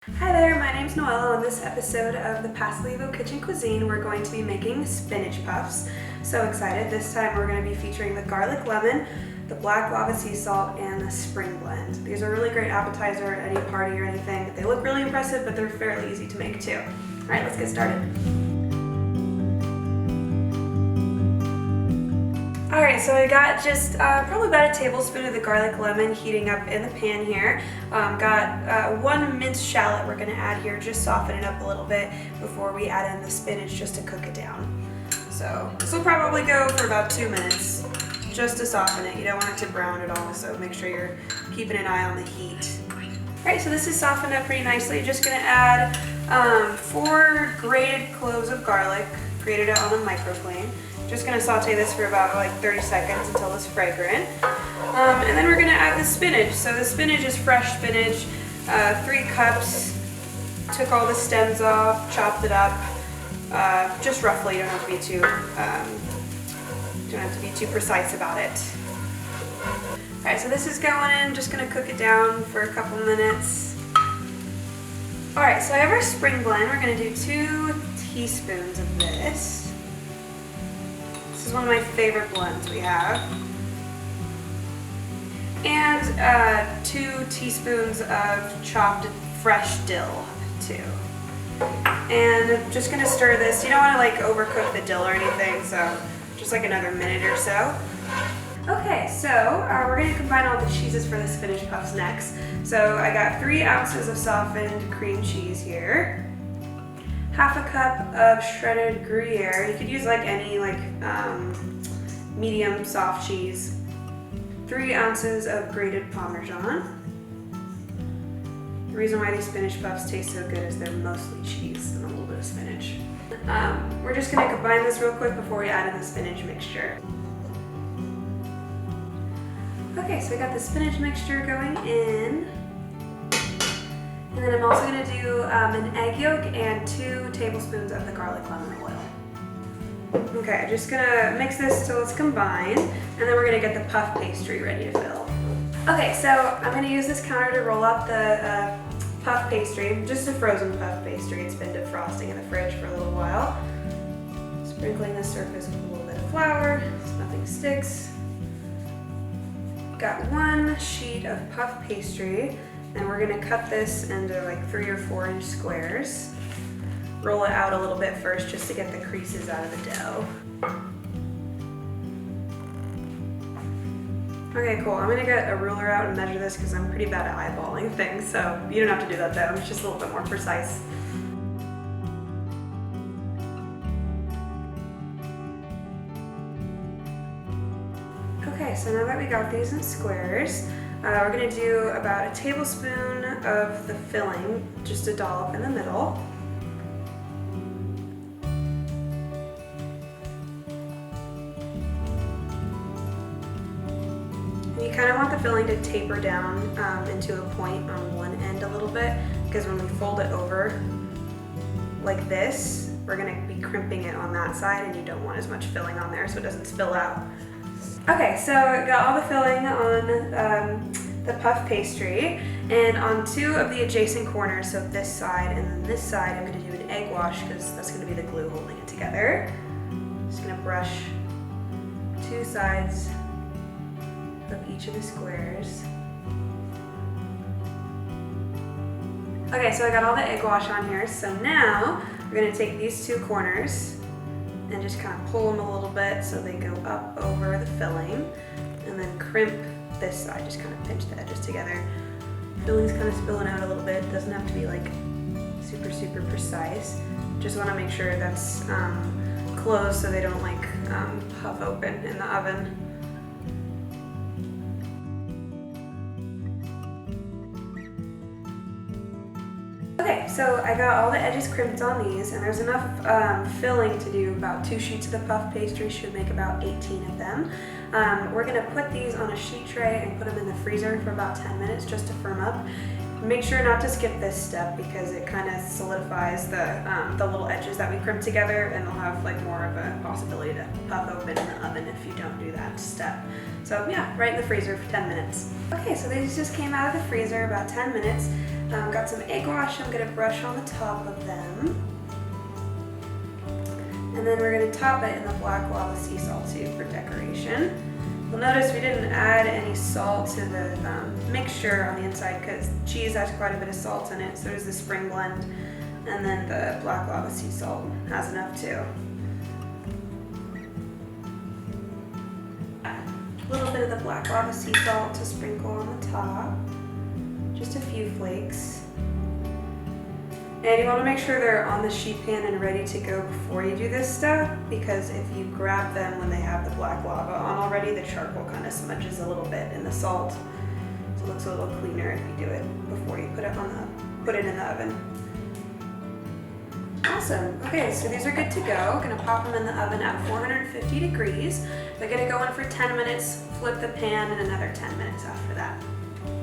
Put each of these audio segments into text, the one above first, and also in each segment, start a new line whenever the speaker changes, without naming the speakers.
Hi there, my name's Noella. On this episode of the Pasolivo Kitchen Cuisine, we're going to be making spinach puffs. So excited. This time we're going to be featuring the garlic lemon, the black lava sea salt, and the spring blend. These are really great appetizer at any party or anything. They look really impressive, but they're fairly easy to make too. All right, let's get started. Alright, so I got just probably about a tablespoon of the garlic lemon heating up in the pan here. Got one minced shallot we're going to add here, just soften it up a little bit before we add in the spinach just to cook it down. So this will probably go for about 2 minutes just to soften it. You don't want it to brown at all, so make sure you're keeping an eye on the heat. Alright, so this is softened up pretty nicely. Just going to add 4 grated cloves of garlic, grated it on a microplane. Just going to saute this for about 30 seconds until it's fragrant. And then we're going to add the spinach. So the spinach is fresh spinach, 3 cups. Took all the stems off, chopped it up, just roughly. You don't have to be too precise about it. All right, so this is going in. Just going to cook it down for a couple minutes. All right, so I have our spring blend. We're going to do 2 teaspoons of this. This is one of my favorite blends we have. And 2 teaspoons of chopped fresh dill too. And I'm just gonna stir this. You don't want to overcook the dill or anything, so just another minute or so. Okay, so we're gonna combine all the cheeses for the spinach puffs next. So I got 3 ounces of softened cream cheese here. Half a cup of shredded Gruyere. You could use any medium soft cheese. 3 ounces of grated Parmesan. The reason why these spinach puffs taste so good is they're mostly cheese and a little bit of spinach. We're just going to combine this real quick before we add in the spinach mixture. Okay, so we got the spinach mixture going in. And then I'm also going to do an egg yolk and 2 tablespoons of the garlic lemon oil. Okay, I'm just going to mix this till it's combined, and then we're going to get the puff pastry ready to fill. Okay, so I'm going to use this counter to roll out the puff pastry, just a frozen puff pastry. It's been defrosting in the fridge for a little while. Sprinkling the surface with a little bit of flour so nothing sticks. Got 1 sheet of puff pastry. And we're going to cut this into 3 or 4 inch squares. Roll it out a little bit first just to get the creases out of the dough. Okay, cool. I'm going to get a ruler out and measure this because I'm pretty bad at eyeballing things, so you don't have to do that though. It's just a little bit more precise. Okay, so now that we got these in squares, we're going to do about a tablespoon of the filling, just a dollop in the middle. And you kind of want the filling to taper down into a point on one end a little bit, because when we fold it over like this, we're going to be crimping it on that side, and you don't want as much filling on there so it doesn't spill out. Okay, so I got all the filling on the puff pastry, and on 2 of the adjacent corners, so this side and then this side, I'm going to do an egg wash because that's going to be the glue holding it together. Just going to brush 2 sides of each of the squares. Okay, so I got all the egg wash on here, so now we're going to take these 2 corners and just kind of pull them a little bit so they go up over the filling, and then crimp this side, just kind of pinch the edges together. Filling's kind of spilling out a little bit. It doesn't have to be super precise. Just want to make sure that's closed so they don't puff open in the oven. Okay, so I got all the edges crimped on these, and there's enough filling to do about 2 sheets of the puff pastry. Should make about 18 of them. We're going to put these on a sheet tray and put them in the freezer for about 10 minutes just to firm up. Make sure not to skip this step because it kind of solidifies the little edges that we crimped together, and they'll have more of a possibility to puff open in the oven if you don't do that step. So yeah, right in the freezer for 10 minutes. Okay, so these just came out of the freezer about 10 minutes. Got some egg wash I'm gonna brush on the top of them. And then we're gonna top it in the black lava sea salt too for decoration. You'll notice we didn't add any salt to the mixture on the inside because cheese has quite a bit of salt in it. So there's the spring blend, and then the black lava sea salt has enough too. A little bit of the black lava sea salt to sprinkle on the top. Just a few flakes. And you want to make sure they're on the sheet pan and ready to go before you do this stuff, because if you grab them when they have the black lava on already, the charcoal kind of smudges a little bit in the salt. So it looks a little cleaner if you do it before you put it in the oven. Awesome. Okay, so these are good to go. Gonna pop them in the oven at 450 degrees. They're gonna go in for 10 minutes, flip the pan, and another 10 minutes after that.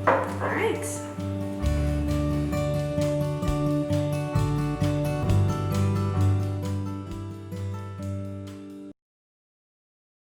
All right.